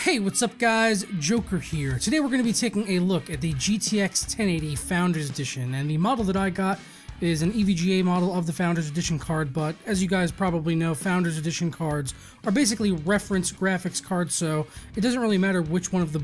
Hey, what's up guys? Joker here. Today we're going to be taking a look at the GTX 1080 Founders Edition, and the model that I got is an EVGA model of the Founders Edition card, but as you guys probably know, Founders Edition cards are basically reference graphics cards, so it doesn't really matter which one of the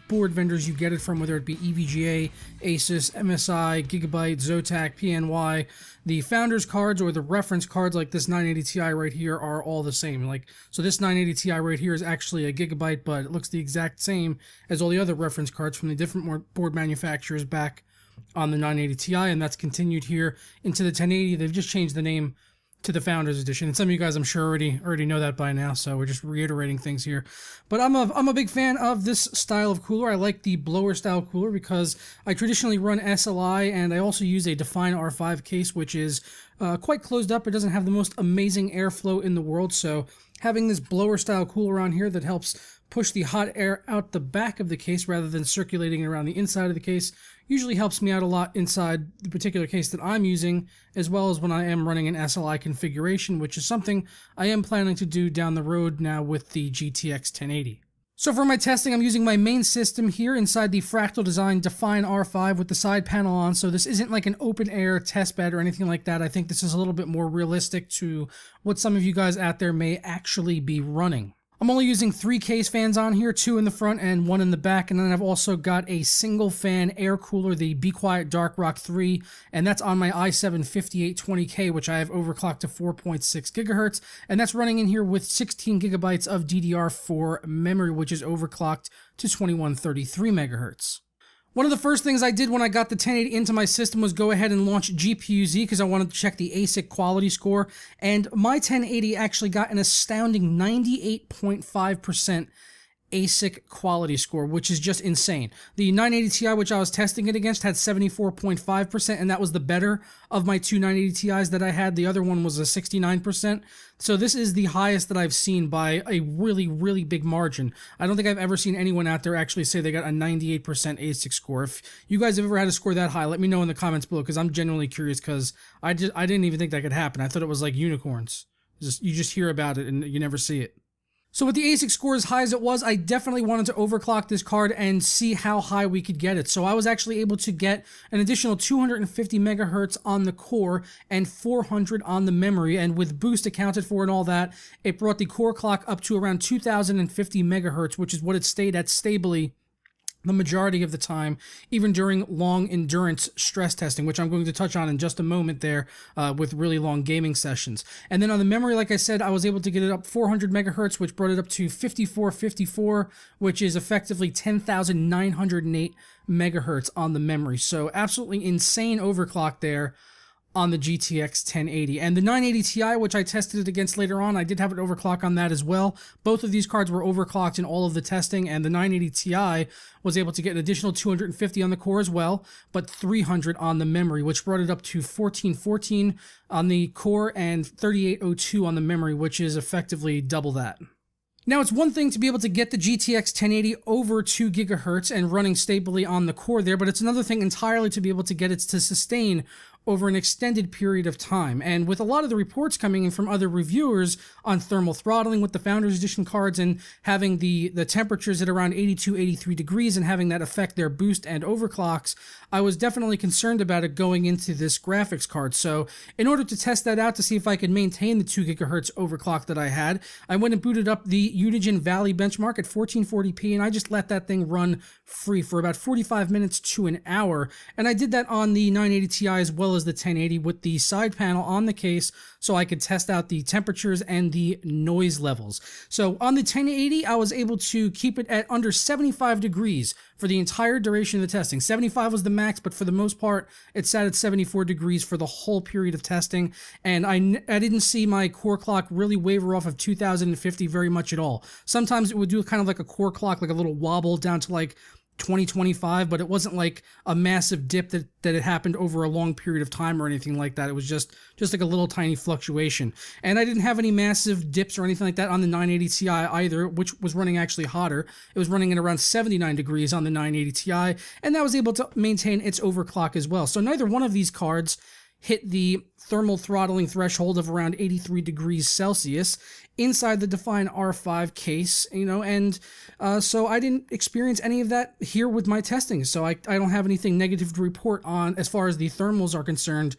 board vendors you get it from, whether it be EVGA, Asus, MSI, Gigabyte, Zotac, PNY. The Founders cards or the reference cards like this 980 Ti right here are all the same. So this 980 Ti right here is actually a Gigabyte, but it looks the exact same as all the other reference cards from the different board manufacturers back on the 980 Ti, and that's continued here into the 1080. They've just changed the name to the Founders Edition, and some of you guys I'm sure already know that by now, so we're just reiterating things here. But I'm a big fan of this style of cooler. I like the blower style cooler because I traditionally run SLI, and I also use a Define R5 case, which is quite closed up. It doesn't have the most amazing airflow in the world, so having this blower style cooler on here that helps push the hot air out the back of the case rather than circulating around the inside of the case usually helps me out a lot inside the particular case that I'm using, as well as when I am running an SLI configuration, which is something I am planning to do down the road now with the GTX 1080. So for my testing, I'm using my main system here inside the Fractal Design Define R5 with the side panel on, so this isn't like an open air test bed or anything like that. I think this is a little bit more realistic to what some of you guys out there may actually be running. I'm only using 3 case fans on here, 2 in the front and 1 in the back, and then I've also got a single fan air cooler, the Be Quiet Dark Rock 3, and that's on my i7 5820K, which I have overclocked to 4.6 gigahertz, and that's running in here with 16 gigabytes of DDR4 memory, which is overclocked to 2133 megahertz. One of the first things I did when I got the 1080 into my system was go ahead and launch GPU-Z because I wanted to check the ASIC quality score, and my 1080 actually got an astounding 98.5% ASIC quality score, which is just insane. The 980 Ti, which I was testing it against, had 74.5%, and that was the better of my two 980 Ti's that I had. The other one was a 69%. So this is the highest that I've seen by a really, really big margin. I don't think I've ever seen anyone out there actually say they got a 98% ASIC score. If you guys have ever had a score that high, let me know in the comments below, because I'm genuinely curious, because I didn't even think that could happen. I thought it was like unicorns. You just hear about it and you never see it. So with the ASIC score as high as it was, I definitely wanted to overclock this card and see how high we could get it. So I was actually able to get an additional 250 megahertz on the core and 400 on the memory, and with boost accounted for and all that, it brought the core clock up to around 2050 megahertz, which is what it stayed at stably the majority of the time, even during long endurance stress testing, which I'm going to touch on in just a moment there with really long gaming sessions. And then on the memory, like I said, I was able to get it up 400 megahertz, which brought it up to 5454, which is effectively 10,908 megahertz on the memory. So absolutely insane overclock there on the GTX 1080. And the 980 Ti, which I tested it against later on, I did have an overclock on that as well. Both of these cards were overclocked in all of the testing, and the 980 Ti was able to get an additional 250 on the core as well, but 300 on the memory, which brought it up to 1414 on the core and 3802 on the memory, which is effectively double that. Now, it's one thing to be able to get the GTX 1080 over 2 gigahertz and running stably on the core there, but it's another thing entirely to be able to get it to sustain over an extended period of time. And with a lot of the reports coming in from other reviewers on thermal throttling with the Founders Edition cards and having the temperatures at around 82, 83 degrees and having that affect their boost and overclocks, I was definitely concerned about it going into this graphics card. So in order to test that out to see if I could maintain the 2 gigahertz overclock that I had, I went and booted up the Unigine Valley benchmark at 1440p, and I just let that thing run free for about 45 minutes to an hour. And I did that on the 980 Ti as well as the 1080 with the side panel on the case, so I could test out the temperatures and the noise levels. So on the 1080, I was able to keep it at under 75 degrees for the entire duration of the testing. 75 was the max, but for the most part, it sat at 74 degrees for the whole period of testing, and I didn't see my core clock really waver off of 2050 very much at all. Sometimes it would do kind of like a core clock, like a little wobble down to like 2025, but it wasn't like a massive dip that it happened over a long period of time or anything like that. It was just like a little tiny fluctuation. And I didn't have any massive dips or anything like that on the 980 Ti either, which was running actually hotter. It was running at around 79 degrees on the 980 Ti, and that was able to maintain its overclock as well. So neither one of these cards hit the thermal throttling threshold of around 83 degrees Celsius inside the Define R5 case, and so I didn't experience any of that here with my testing. So I don't have anything negative to report on as far as the thermals are concerned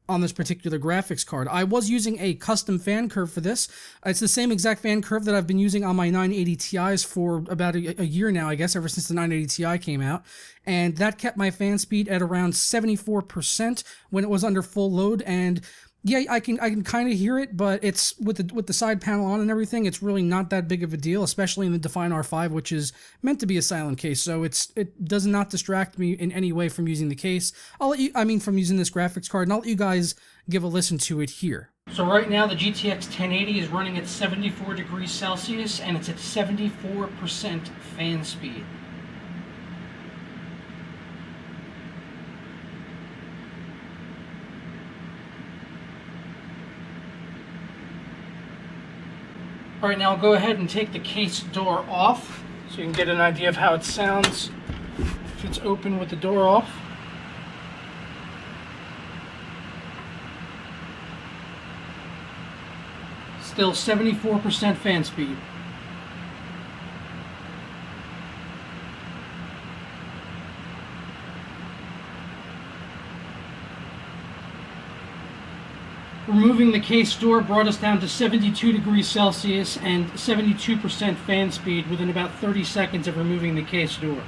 on this particular graphics card. I was using a custom fan curve for this. It's the same exact fan curve that I've been using on my 980 Ti's for about a year now, I guess, ever since the 980 Ti came out. And that kept my fan speed at around 74% when it was under full load. And yeah, I can kind of hear it, but it's with the side panel on and everything, it's really not that big of a deal, especially in the Define R5, which is meant to be a silent case. So it does not distract me in any way from using the case. From using this graphics card, and I'll let you guys give a listen to it here. So right now the GTX 1080 is running at 74 degrees Celsius, and it's at 74% fan speed. All right, now I'll go ahead and take the case door off so you can get an idea of how it sounds if it's open with the door off. Still 74% fan speed. Removing the case door brought us down to 72 degrees Celsius and 72% fan speed within about 30 seconds of removing the case door.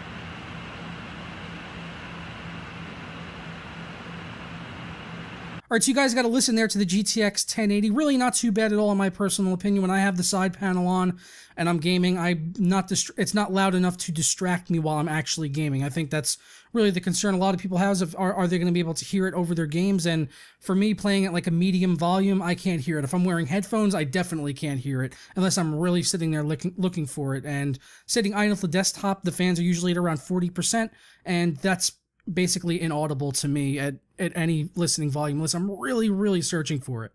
Alright, so you guys got to listen there to the GTX 1080. Really not too bad at all in my personal opinion. When I have the side panel on and I'm gaming, it's not loud enough to distract me while I'm actually gaming. I think that's really the concern a lot of people have of are they going to be able to hear it over their games? And for me, playing at like a medium volume, I can't hear it. If I'm wearing headphones, I definitely can't hear it unless I'm really sitting there looking for it. And sitting idle at the desktop, the fans are usually at around 40%, and that's basically inaudible to me at any listening volume unless I'm really searching for it.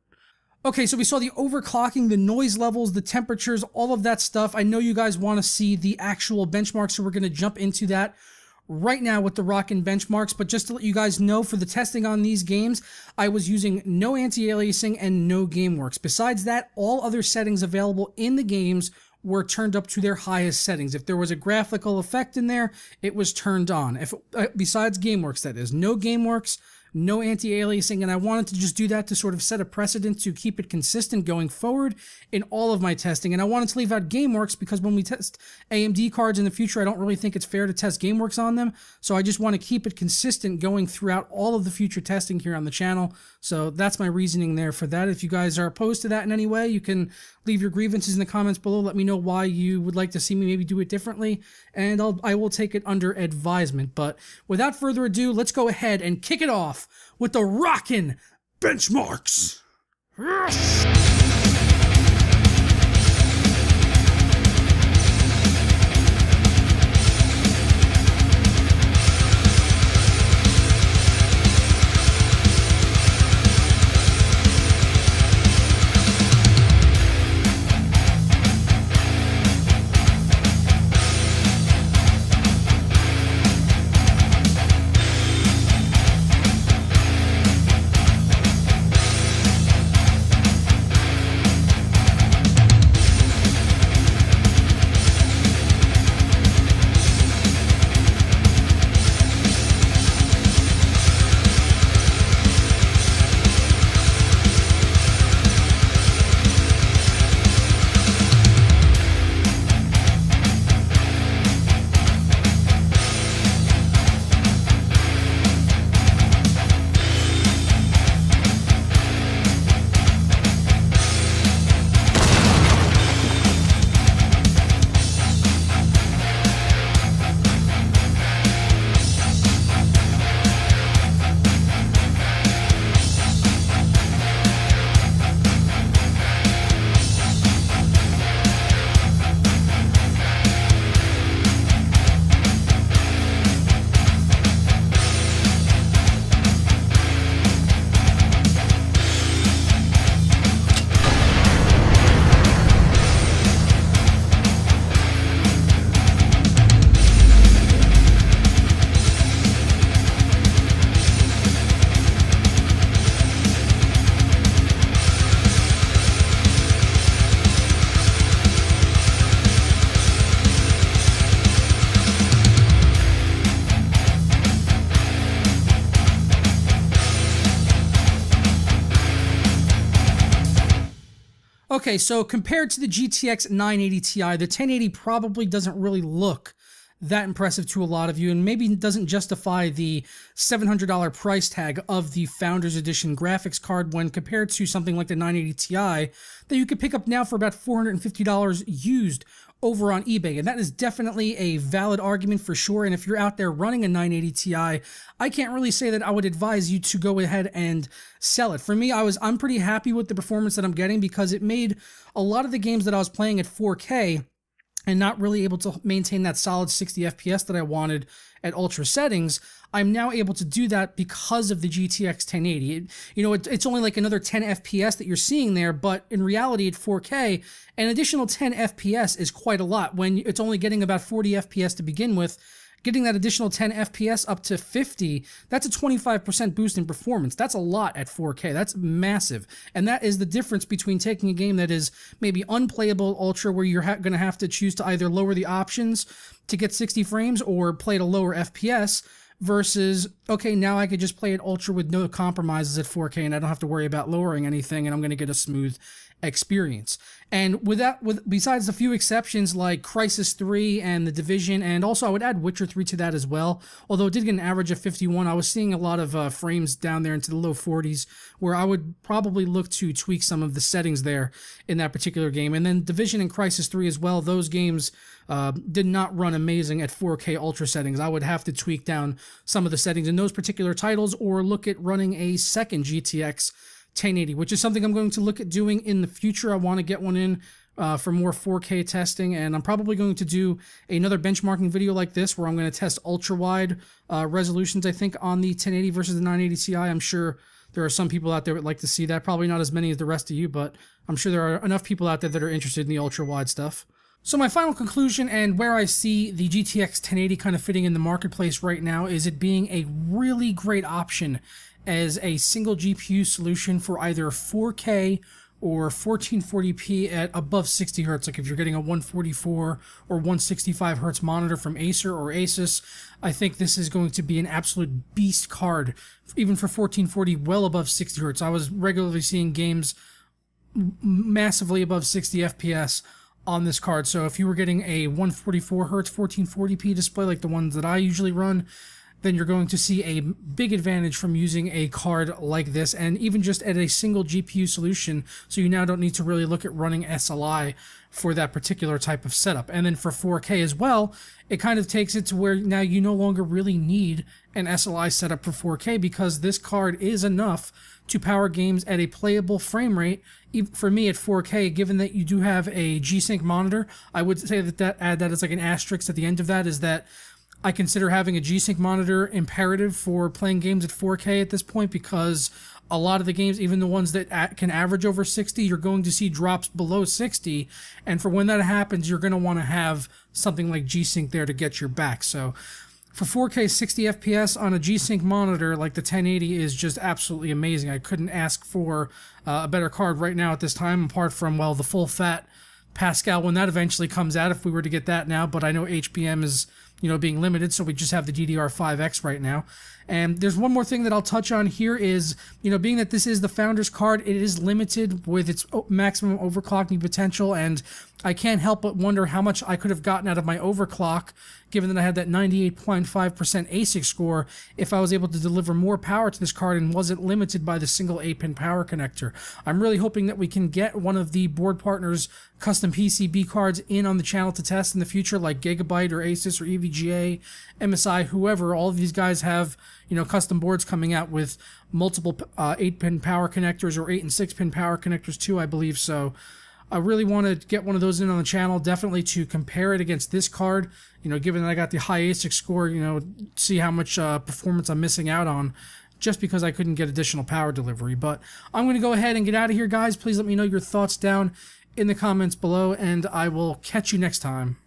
Okay, so we saw the overclocking, the noise levels, the temperatures, all of that stuff. I know you guys want to see the actual benchmarks, so we're going to jump into that right now with the rockin' benchmarks. But just to let you guys know, for the testing on these games, I was using no anti-aliasing and no GameWorks. Besides that, all other settings available in the games were turned up to their highest settings. If there was a graphical effect in there, it was turned on. Besides GameWorks, that is. No GameWorks, no anti-aliasing, and I wanted to just do that to sort of set a precedent to keep it consistent going forward in all of my testing. And I wanted to leave out GameWorks because when we test AMD cards in the future, I don't really think it's fair to test GameWorks on them. So I just want to keep it consistent going throughout all of the future testing here on the channel. So that's my reasoning there for that. If you guys are opposed to that in any way, you can leave your grievances in the comments below. Let me know why you would like to see me maybe do it differently, and I will take it under advisement. But without further ado, let's go ahead and kick it off with the rockin' benchmarks. Okay, so compared to the GTX 980 Ti, the 1080 probably doesn't really look that impressive to a lot of you, and maybe doesn't justify the $700 price tag of the Founders Edition graphics card when compared to something like the 980 Ti that you could pick up now for about $450 used over on eBay. And that is definitely a valid argument for sure. And if you're out there running a 980 Ti, I can't really say that I would advise you to go ahead and sell it. For me, I'm pretty happy with the performance that I'm getting because it made a lot of the games that I was playing at 4K and not really able to maintain that solid 60 FPS that I wanted at ultra settings. I'm now able to do that because of the GTX 1080. It's only like another 10 FPS that you're seeing there, but in reality at 4K, an additional 10 FPS is quite a lot. When it's only getting about 40 FPS to begin with, getting that additional 10 FPS up to 50, that's a 25% boost in performance. That's a lot at 4K. That's massive. And that is the difference between taking a game that is maybe unplayable ultra, where you're going to have to choose to either lower the options to get 60 frames or play at a lower FPS, versus, okay, now I could just play it ultra with no compromises at 4K and I don't have to worry about lowering anything, and I'm going to get a smooth experience. And besides a few exceptions like Crysis 3 and The Division, and also I would add Witcher 3 to that as well, although it did get an average of 51, I was seeing a lot of frames down there into the low 40s, where I would probably look to tweak some of the settings there in that particular game. And then Division and Crysis 3 as well, those games did not run amazing at 4K ultra settings. I would have to tweak down some of the settings in those particular titles, or look at running a second GTX 1080, which is something I'm going to look at doing in the future. I want to get one in for more 4K testing, and I'm probably going to do another benchmarking video like this where I'm going to test ultra wide resolutions, I think, on the 1080 versus the 980 Ti. I'm sure there are some people out there that like to see that, probably not as many as the rest of you, but I'm sure there are enough people out there that are interested in the ultra wide stuff. So my final conclusion, and where I see the GTX 1080 kind of fitting in the marketplace right now, is it being a really great option as a single GPU solution for either 4K or 1440p at above 60 Hz. Like if you're getting a 144 or 165 Hz monitor from Acer or Asus, I think this is going to be an absolute beast card, even for 1440 well above 60 Hz. I was regularly seeing games massively above 60 FPS on this card. So if you were getting a 144 Hz 1440p display like the ones that I usually run, then you're going to see a big advantage from using a card like this, and even just at a single GPU solution, so you now don't need to really look at running SLI for that particular type of setup. And then for 4K as well, it kind of takes it to where now you no longer really need an SLI setup for 4K, because this card is enough to power games at a playable frame rate. For me at 4K, given that you do have a G-Sync monitor, I would say that add that as like an asterisk at the end of that, is that I consider having a G-Sync monitor imperative for playing games at 4K at this point, because a lot of the games, even the ones that can average over 60, you're going to see drops below 60, and for when that happens, you're going to want to have something like G-Sync there to get your back. So for 4K 60 FPS on a G-Sync monitor like the 1080 is just absolutely amazing. I couldn't ask for a better card right now at this time, apart from, well, the full-fat Pascal when that eventually comes out, if we were to get that now, but I know HBM is being limited, so we just have the DDR5X right now. And there's one more thing that I'll touch on here is, being that this is the Founders card, it is limited with its maximum overclocking potential, and I can't help but wonder how much I could have gotten out of my overclock, given that I had that 98.5% ASIC score, if I was able to deliver more power to this card and wasn't limited by the single 8-pin power connector. I'm really hoping that we can get one of the board partners' custom PCB cards in on the channel to test in the future, like Gigabyte or Asus or EVGA, MSI, whoever. All of these guys have custom boards coming out with multiple 8-pin power connectors, or 8 and 6-pin power connectors too, I believe. So I really want to get one of those in on the channel, definitely to compare it against this card, given that I got the high ASIC score, see how much performance I'm missing out on just because I couldn't get additional power delivery. But I'm going to go ahead and get out of here, guys. Please let me know your thoughts down in the comments below, and I will catch you next time.